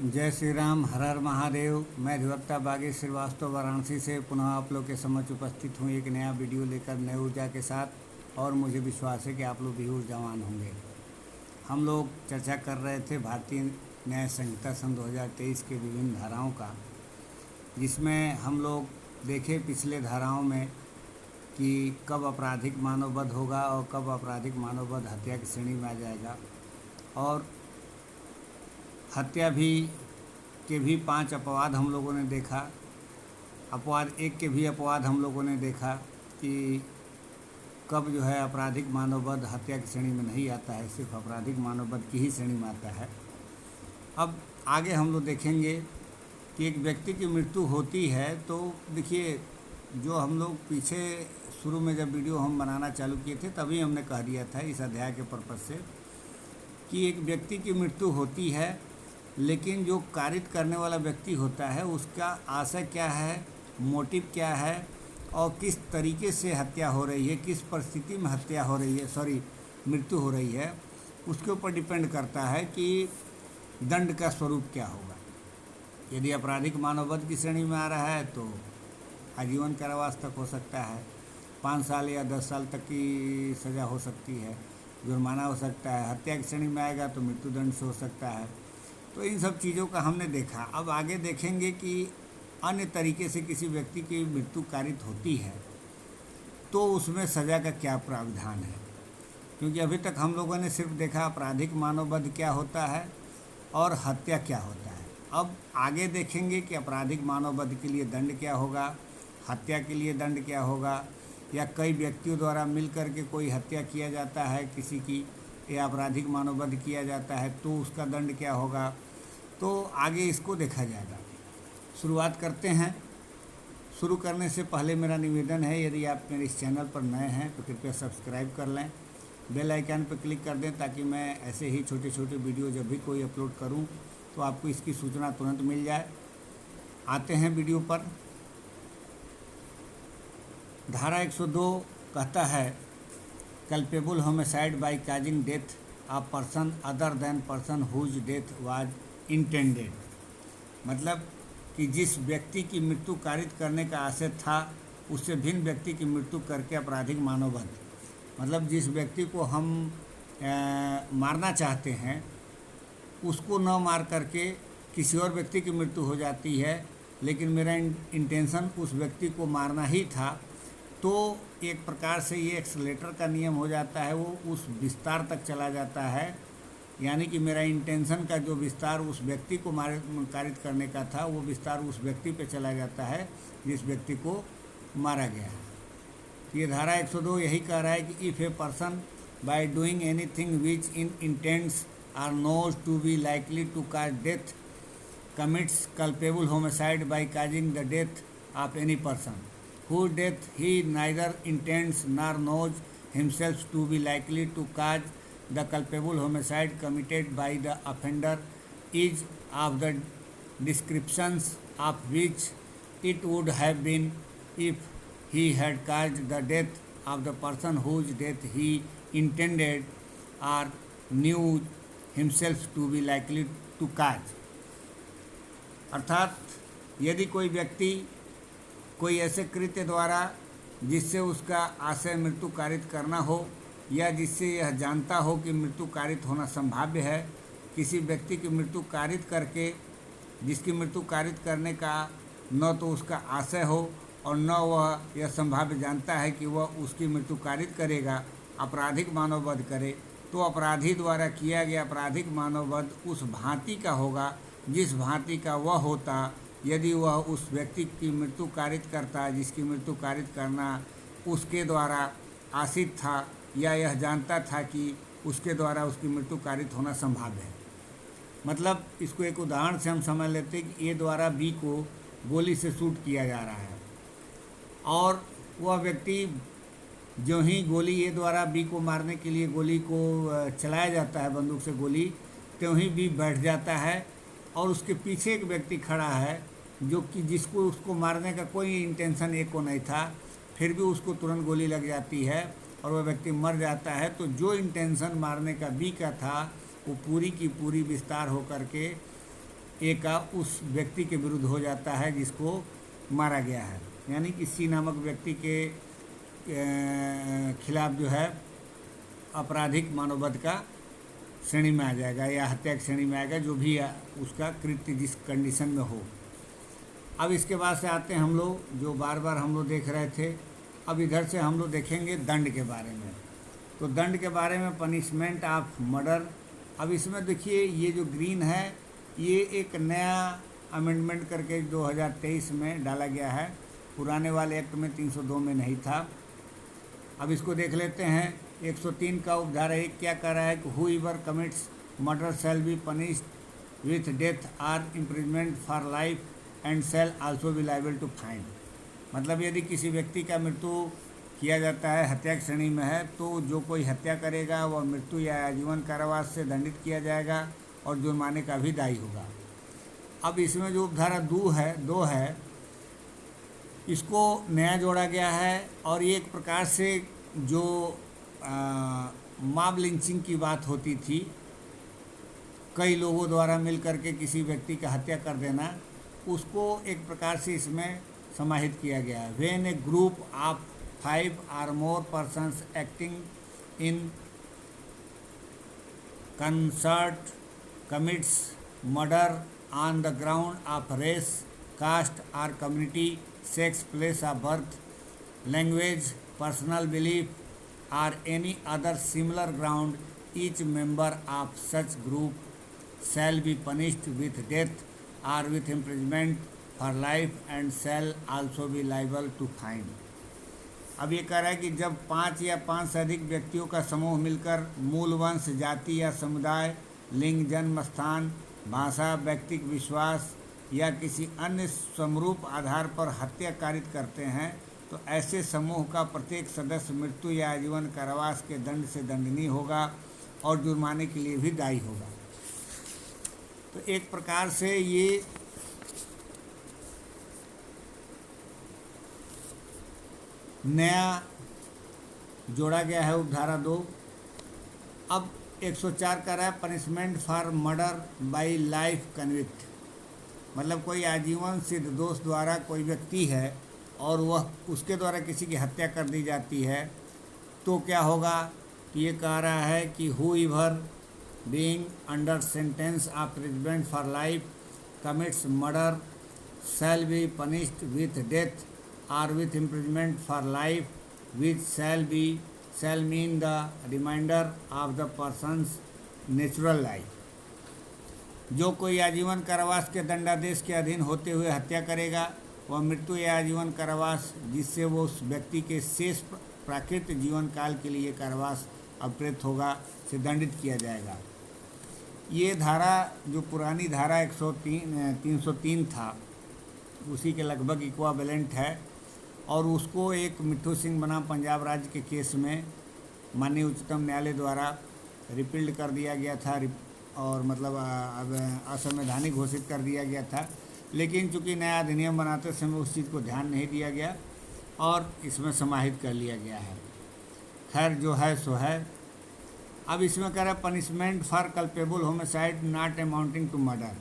जय श्री राम, हर हर महादेव। मैं अधिवक्ता बागेश श्रीवास्तव वाराणसी से पुनः आप लोग के समक्ष उपस्थित हूँ एक नया वीडियो लेकर नई ऊर्जा के साथ। और मुझे विश्वास है कि आप लोग भी ऊर्जावान होंगे। हम लोग चर्चा कर रहे थे भारतीय न्याय संहिता सन 2023 के विभिन्न धाराओं का, जिसमें हम लोग देखे पिछले धाराओं में कि कब आपराधिक मानववध होगा और कब आपराधिक मानववध हत्या की श्रेणी में आ जाएगा। और हत्या के भी 5 अपवाद हम लोगों ने देखा। अपवाद 1 के भी अपवाद हम लोगों ने देखा कि कब जो है आपराधिक मानववध हत्या की श्रेणी में नहीं आता है, सिर्फ आपराधिक मानववध की ही श्रेणी में आता है। अब आगे हम लोग देखेंगे कि एक व्यक्ति की मृत्यु होती है तो देखिए, जो हम लोग पीछे शुरू में जब वीडियो हम बनाना चालू किए थे तभी हमने कह दिया था इस अध्याय के पर्पज से कि एक व्यक्ति की मृत्यु होती है, लेकिन जो कारित करने वाला व्यक्ति होता है उसका आशय क्या है, मोटिव क्या है और किस तरीके से हत्या हो रही है, किस परिस्थिति में हत्या हो रही है, मृत्यु हो रही है, उसके ऊपर डिपेंड करता है कि दंड का स्वरूप क्या होगा। यदि आपराधिक मानववध की श्रेणी में आ रहा है तो आजीवन कारावास तक हो सकता है, 5 साल या 10 साल तक की सज़ा हो सकती है, जुर्माना हो सकता है। हत्या की श्रेणी में आएगा तो मृत्युदंड से हो सकता है। तो इन सब चीज़ों का हमने देखा। अब आगे देखेंगे कि अन्य तरीके से किसी व्यक्ति की मृत्यु कारित होती है तो उसमें सज़ा का क्या प्रावधान है, क्योंकि अभी तक हम लोगों ने सिर्फ देखा आपराधिक मानववध क्या होता है और हत्या क्या होता है। अब आगे देखेंगे कि आपराधिक मानववध के लिए दंड क्या होगा, हत्या के लिए दंड क्या होगा, या कई व्यक्तियों द्वारा मिल कर के कोई हत्या किया जाता है किसी की, या आपराधिक मानववध किया जाता है तो उसका दंड क्या होगा। तो आगे इसको देखा जाएगा। शुरुआत करते हैं। शुरू करने से पहले मेरा निवेदन है, यदि आप मेरे इस चैनल पर नए हैं तो कृपया सब्सक्राइब कर लें, बेल आइकन पर क्लिक कर दें ताकि मैं ऐसे ही छोटे छोटे वीडियो जब भी कोई अपलोड करूं तो आपको इसकी सूचना तुरंत मिल जाए। आते हैं वीडियो पर। धारा 102 कहता है culpable homicide by causing death a person other than person whose death was intended. मतलब कि जिस व्यक्ति की मृत्यु कारित करने का आशय था उससे भिन्न व्यक्ति की मृत्यु करके आपराधिक मानववध, मतलब जिस व्यक्ति को हम मारना चाहते हैं उसको न मार करके किसी और व्यक्ति की मृत्यु हो जाती है, लेकिन मेरा इंटेंशन उस व्यक्ति को मारना ही था, तो एक प्रकार से ये एक्सलेटर का नियम हो जाता है, वो उस विस्तार तक चला जाता है। यानी कि मेरा इंटेंशन का जो विस्तार उस व्यक्ति को कारित करने का था वो विस्तार उस व्यक्ति पे चला जाता है जिस व्यक्ति को मारा गया है। तो ये धारा 102 यही कह रहा है कि if a person by doing anything which in intents are knows to be likely to cause death commits culpable homicide by causing the death of any person whose death he neither intends nor knows himself to be likely to cause, the culpable homicide committed by the offender is of the descriptions of which it would have been if he had caused the death of the person whose death he intended or knew himself to be likely to cause। अर्थात यदि कोई व्यक्ति कोई ऐसे कृत्य द्वारा जिससे उसका आशय मृत्यु कारित करना हो या जिससे यह जानता हो कि मृत्यु कारित होना संभाव्य है, किसी व्यक्ति की मृत्यु कारित करके जिसकी मृत्यु कारित करने का न तो उसका आशय हो और न वह यह संभाव्य जानता है कि वह उसकी मृत्यु कारित करेगा, आपराधिक मानववध करे, तो अपराधी द्वारा किया गया आपराधिक मानववध उस भांति का होगा जिस भांति का वह होता यदि वह उस व्यक्ति की मृत्यु कारित करता जिसकी मृत्यु कारित करना उसके द्वारा आशित था या यह जानता था कि उसके द्वारा उसकी मृत्यु कारित होना संभाव्य है। मतलब इसको एक उदाहरण से हम समझ लेते हैं कि ए द्वारा बी को गोली से शूट किया जा रहा है और वह व्यक्ति जो ही गोली ए द्वारा बी को मारने के लिए गोली को चलाया जाता है बंदूक से गोली, त्यों ही बी बैठ जाता है और उसके पीछे एक व्यक्ति खड़ा है जो कि जिसको उसको मारने का कोई इंटेंशन एक को नहीं था, फिर भी उसको तुरंत गोली लग जाती है और वह व्यक्ति मर जाता है। तो जो इंटेंशन मारने का बी का था वो पूरी की पूरी विस्तार होकर के ए का उस व्यक्ति के विरुद्ध हो जाता है जिसको मारा गया है, यानी कि सी नामक व्यक्ति के खिलाफ जो है आपराधिक मानववध का श्रेणी में आ जाएगा या हत्या की श्रेणी में आएगा, जो भी उसका कृत्य जिस कंडीशन में हो। अब इसके बाद से आते हैं हम लोग जो बार बार हम लोग देख रहे थे, अब इधर से हम लोग देखेंगे दंड के बारे में। तो दंड के बारे में पनिशमेंट ऑफ मर्डर। अब इसमें देखिए ये जो ग्रीन है ये एक नया अमेंडमेंट करके 2023 में डाला गया है, पुराने वाले एक्ट में 302 में नहीं था। अब इसको देख लेते हैं। 103 का उपधारा 1 क्या कह रहा है कि whoever commits murder shall be punished with death or imprisonment for life and shall also be liable to fine. मतलब यदि किसी व्यक्ति का मृत्यु किया जाता है, हत्या की श्रेणी में है, तो जो कोई हत्या करेगा वह मृत्यु या आजीवन कारावास से दंडित किया जाएगा और जुर्माने का भी दायी होगा। अब इसमें जो उपधारा 2 है इसको नया जोड़ा गया है, और ये एक प्रकार से जो मॉब लिंचिंग की बात होती थी, कई लोगों द्वारा मिल करके किसी व्यक्ति का हत्या कर देना, उसको एक प्रकार से इसमें समाहित किया गया है। When A group of 5 or more persons acting in concert commits murder on the ground of race, caste or community, sex, place of birth, language, personal belief or any other similar ground, each member of such group shall be punished with death or with imprisonment for life and shall also be liable to fine। अब ये कह रहा है कि जब 5 या 5 से अधिक व्यक्तियों का समूह मिलकर मूल वंश, जाति या समुदाय, लिंग, जन्म स्थान, भाषा, व्यक्तिगत विश्वास या किसी अन्य समरूप आधार पर हत्या कारित करते हैं, तो ऐसे समूह का प्रत्येक सदस्य मृत्यु या आजीवन कारावास के दंड से दंडनीय होगा और जुर्माने के लिए भी दायी होगा। तो एक प्रकार से ये नया जोड़ा गया है उपधारा 2। अब 104 का रहा है punishment for murder bye life convict. मतलब कोई आजीवन सिद्ध दोष द्वारा कोई व्यक्ति है और वह उसके द्वारा किसी की हत्या कर दी जाती है, तो क्या होगा। ये कह रहा है कि who ever being under sentence of imprisonment for life commits murder shall be punished with death or with imprisonment for life, which shall mean the remainder of the person's natural life। जो कोई आजीवन कारावास के दंडादेश के अधीन होते हुए हत्या करेगा, वह मृत्यु या आजीवन कारावास जिससे वो उस व्यक्ति के शेष प्राकृतिक जीवन काल के लिए कारावास अप्रेत होगा से दंडित किया जाएगा। ये धारा जो पुरानी धारा 303 था उसी के लगभग इक्वावेलेंट है, और उसको एक मिट्ठू सिंह बनाम पंजाब राज्य के केस में माननीय उच्चतम न्यायालय द्वारा रिपील्ड कर दिया गया था, और मतलब असंवैधानिक घोषित कर दिया गया था। लेकिन चूंकि नया अधिनियम बनाते समय उस चीज़ को ध्यान नहीं दिया गया और इसमें समाहित कर लिया गया है। खैर जो है सो है। अब इसमें कह रहा है punishment for culpable homicide not amounting to murder.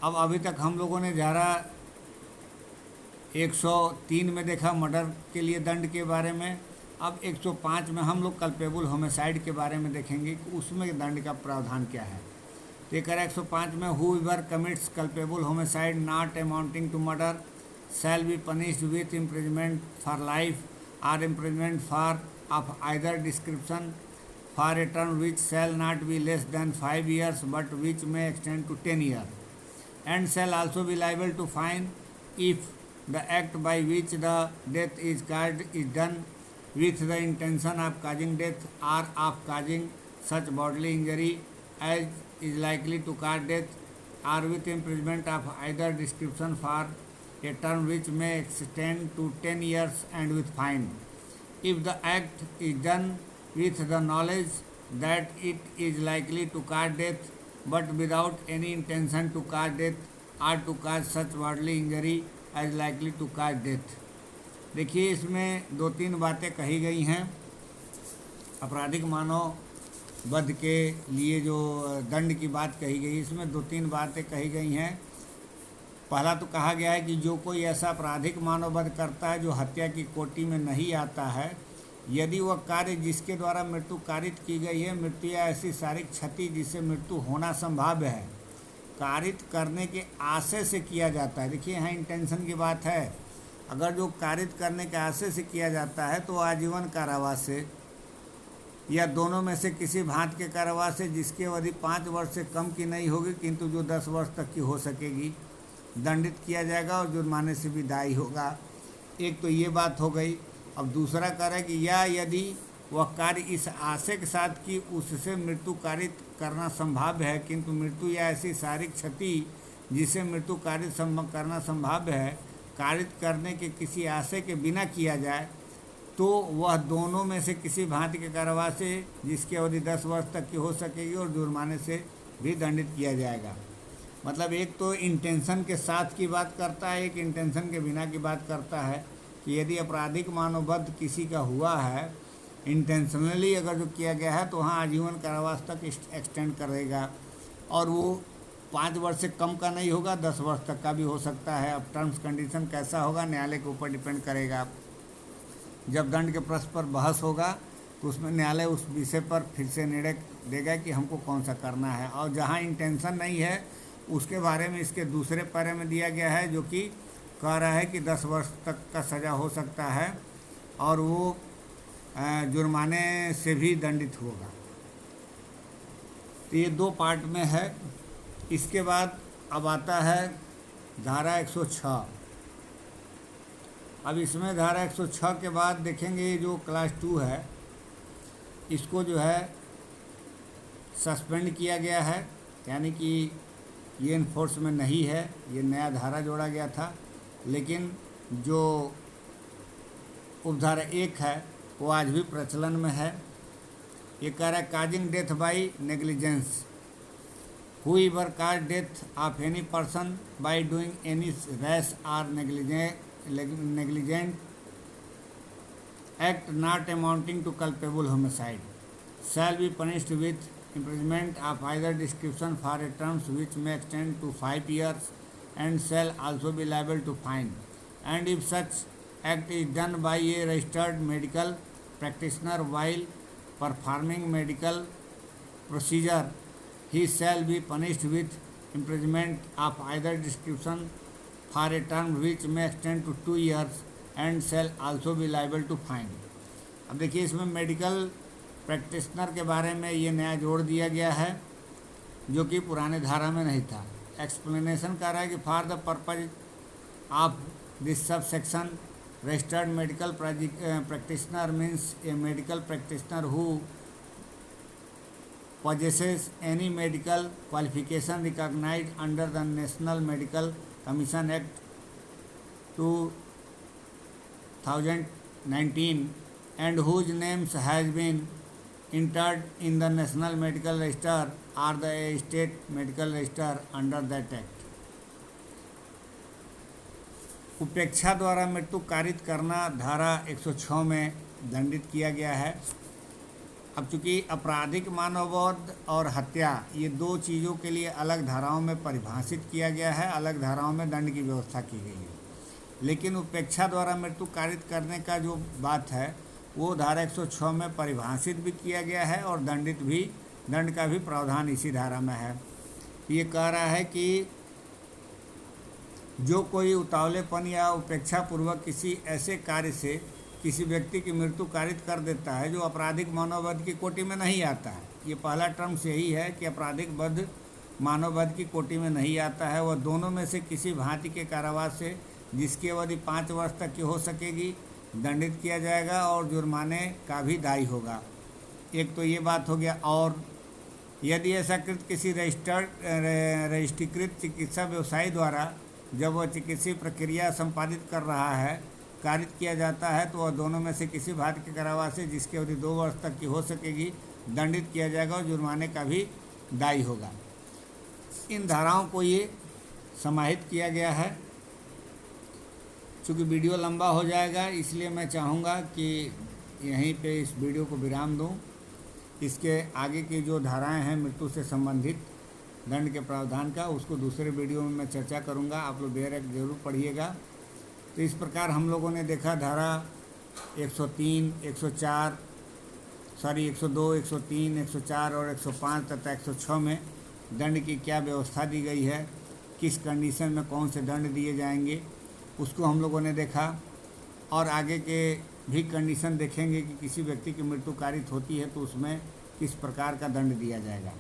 अब अभी तक हम लोगों ने धारा 103 में देखा मर्डर के लिए दंड के बारे में। अब 105 में हम लोग कल्पेबल होमिसाइड के बारे में देखेंगे कि उसमें दंड का प्रावधान क्या है। तो ये कह रहा है 105 में whoever commits culpable homicide not amounting to murder shall be punished with imprisonment for life or imprisonment for of either description for a term which shall not be less than 5 years but which may extend to 10 years and shall also be liable to fine if the act by which the death is caused is done with the intention of causing death or of causing such bodily injury as is likely to cause death, or with imprisonment of either description for a term which may extend to 10 years and with fine if the act is done with the knowledge that it is likely to cause death but without any intention to cause death or to cause such bodily injury as likely to cause death. देखिए इसमें 2-3 बातें कही गई हैं। आपराधिक मानव वध के लिए जो दंड की बात कही गई, इसमें दो तीन बातें कही गई हैं। पहला तो कहा गया है कि जो कोई ऐसा आपराधिक मानववध करता है जो हत्या की कोटि में नहीं आता है, यदि वह कार्य जिसके द्वारा मृत्यु कारित की गई है, मृत्यु या ऐसी शारीरिक क्षति जिससे मृत्यु होना संभाव्य है, कारित करने के आशय से किया जाता है। देखिए यहाँ इंटेंशन की बात है। अगर जो कारित करने के आशय से किया जाता है तो आजीवन कारावास से या दोनों में से किसी भांति के कारावास से, जिसकी अवधि 5 वर्ष से कम की नहीं होगी किंतु जो 10 वर्ष तक की हो सकेगी, दंडित किया जाएगा और जुर्माने से भी दायी होगा। एक तो ये बात हो गई। अब दूसरा कार्य है कि या यदि वह कार्य इस आशय के साथ कि उससे मृत्यु कारित करना संभाव्य है किंतु मृत्यु या ऐसी शारीरिक क्षति जिसे मृत्यु कारित करना संभाव्य है, कारित करने के किसी आशय के बिना किया जाए, तो वह दोनों में से किसी भांति के कारावास से जिसकी अवधि 10 वर्ष तक की हो सकेगी और जुर्माने से भी दंडित किया जाएगा। मतलब एक तो इंटेंशन के साथ की बात करता है, एक इंटेंशन के बिना की बात करता है कि यदि आपराधिक मानववध किसी का हुआ है, इंटेंशनली अगर जो किया गया है, तो वहाँ आजीवन कारावास तक एक्सटेंड करेगा और वो 5 वर्ष से कम का नहीं होगा, 10 वर्ष तक का भी हो सकता है। अब टर्म्स कंडीशन कैसा होगा न्यायालय के ऊपर डिपेंड करेगा। जब दंड के प्रश्न पर बहस होगा तो उसमें न्यायालय उस विषय पर फिर से निर्णय देगा कि हमको कौन सा करना है। और जहाँ इंटेंशन नहीं है उसके बारे में इसके दूसरे पैरे में दिया गया है, जो कि कह रहा है कि 10 वर्ष तक का सज़ा हो सकता है और वो जुर्माने से भी दंडित होगा। तो ये 2 पार्ट में है। इसके बाद अब आता है धारा 106। अब इसमें धारा 106 के बाद देखेंगे जो क्लास 2 है, इसको जो है सस्पेंड किया गया है, यानी कि ये इन्फोर्स में नहीं है, ये नया धारा जोड़ा गया था। लेकिन जो उपधारा 1 है वो आज भी प्रचलन में है। ये कह रहा है causing death by negligence, whoever cause death of any person by doing any rash or negligent act not amounting to culpable homicide shall be punished with imprisonment of either description for a term which may extend to 5 years and shall also be liable to fine. And if such act is done by a registered medical practitioner while performing medical procedure, he shall be punished with imprisonment of either description for a term which may extend to 2 years and shall also be liable to fine. अब देखिए इसमें medical practitioner के बारे में ये नया जोड़ दिया गया है, जो कि पुराने धारा में नहीं था। एक्सप्लेनेशन कर रहा है कि for the purpose of this sub section registered medical practitioner means A medical practitioner who possesses any medical qualification recognized under the National Medical Commission Act 2019 and whose names has been entered in the National Medical Register or the State Medical Register under that Act. उपेक्षा द्वारा मृत्यु कारित करना धारा 106 में दंडित किया गया है। अब चूँकि आपराधिक मानववध और हत्या ये 2 चीज़ों के लिए अलग धाराओं में परिभाषित किया गया है, अलग धाराओं में दंड की व्यवस्था की गई है, लेकिन उपेक्षा द्वारा मृत्यु कारित करने का जो बात है वो धारा 106 में परिभाषित भी किया गया है और दंड का भी प्रावधान इसी धारा में है। ये कह रहा है कि जो कोई उतावलेपन या उपेक्षापूर्वक किसी ऐसे कार्य से किसी व्यक्ति की मृत्यु कारित कर देता है जो आपराधिक मानववध की कोटि में नहीं आता है। ये पहला टर्म्स यही है कि आपराधिक वध मानववध की कोटि में नहीं आता है, वह दोनों में से किसी भांति के कारावास से जिसकी अवधि 5 वर्ष तक की हो सकेगी दंडित किया जाएगा और जुर्माने का भी दायी होगा। एक तो ये बात हो गया। और यदि ऐसा कृत किसी रजिस्ट्रीकृत चिकित्सा व्यवसायी द्वारा जब वह चिकित्सीय प्रक्रिया संपादित कर रहा है कारित किया जाता है, तो वह दोनों में से किसी भांति के कारावास से जिसकी अवधि 2 वर्ष तक की हो सकेगी दंडित किया जाएगा और जुर्माने का भी दायी होगा। इन धाराओं को ये समाहित किया गया है। चूँकि वीडियो लंबा हो जाएगा इसलिए मैं चाहूँगा कि यहीं पे इस वीडियो को विराम दूँ। इसके आगे की जो धाराएं हैं मृत्यु से संबंधित दंड के प्रावधान का, उसको दूसरे वीडियो में मैं चर्चा करूंगा। आप लोग बेयर एक्ट जरूर पढ़िएगा। तो इस प्रकार हम लोगों ने देखा धारा 103, 104 102, 103, 104 और 105 तथा 106 में दंड की क्या व्यवस्था दी गई है, किस कंडीशन में कौन से दंड दिए जाएंगे, उसको हम लोगों ने देखा। और आगे के भी कंडीशन देखेंगे कि किसी व्यक्ति की मृत्यु कारित होती है तो उसमें किस प्रकार का दंड दिया जाएगा।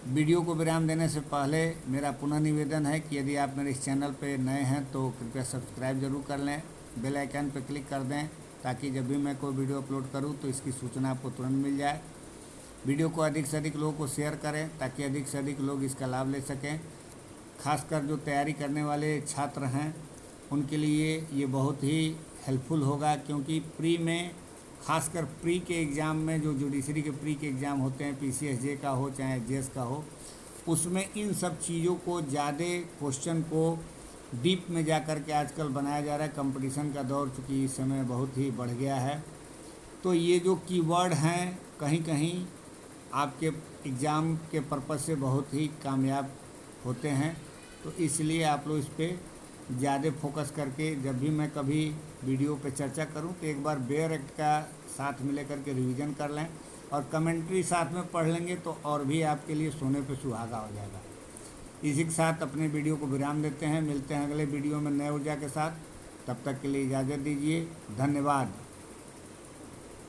वीडियो को विराम देने से पहले मेरा पुनः निवेदन है कि यदि आप मेरे इस चैनल पर नए हैं तो कृपया सब्सक्राइब जरूर कर लें, बेल आइकन पर क्लिक कर दें, ताकि जब भी मैं कोई वीडियो अपलोड करूं तो इसकी सूचना आपको तुरंत मिल जाए। वीडियो को अधिक से अधिक लोगों को शेयर करें ताकि अधिक से अधिक लोग इसका लाभ ले सकें। खासकर जो तैयारी करने वाले छात्र हैं उनके लिए ये बहुत ही हेल्पफुल होगा, क्योंकि प्री में, खासकर प्री के एग्ज़ाम में, जो जुडिशरी के प्री के एग्ज़ाम होते हैं, PCSJ का हो चाहे JS का हो, उसमें इन सब चीज़ों को ज़्यादा क्वेश्चन को डीप में जा कर के आजकल बनाया जा रहा है। कंपटीशन का दौर चूँकि इस समय बहुत ही बढ़ गया है, तो ये जो कीवर्ड हैं कहीं कहीं आपके एग्ज़ाम के पर्पज़ से बहुत ही कामयाब होते हैं। तो इसलिए आप लोग इस पर ज़्यादा फोकस करके, जब भी मैं कभी वीडियो पे चर्चा करूं तो एक बार बेयर एक्ट का साथ में लेकर के रिवीजन कर लें और कमेंट्री साथ में पढ़ लेंगे तो और भी आपके लिए सोने पे सुहागा हो जाएगा। इसी के साथ अपने वीडियो को विराम देते हैं। मिलते हैं अगले वीडियो में नए ऊर्जा के साथ। तब तक के लिए इजाज़त दीजिए। धन्यवाद।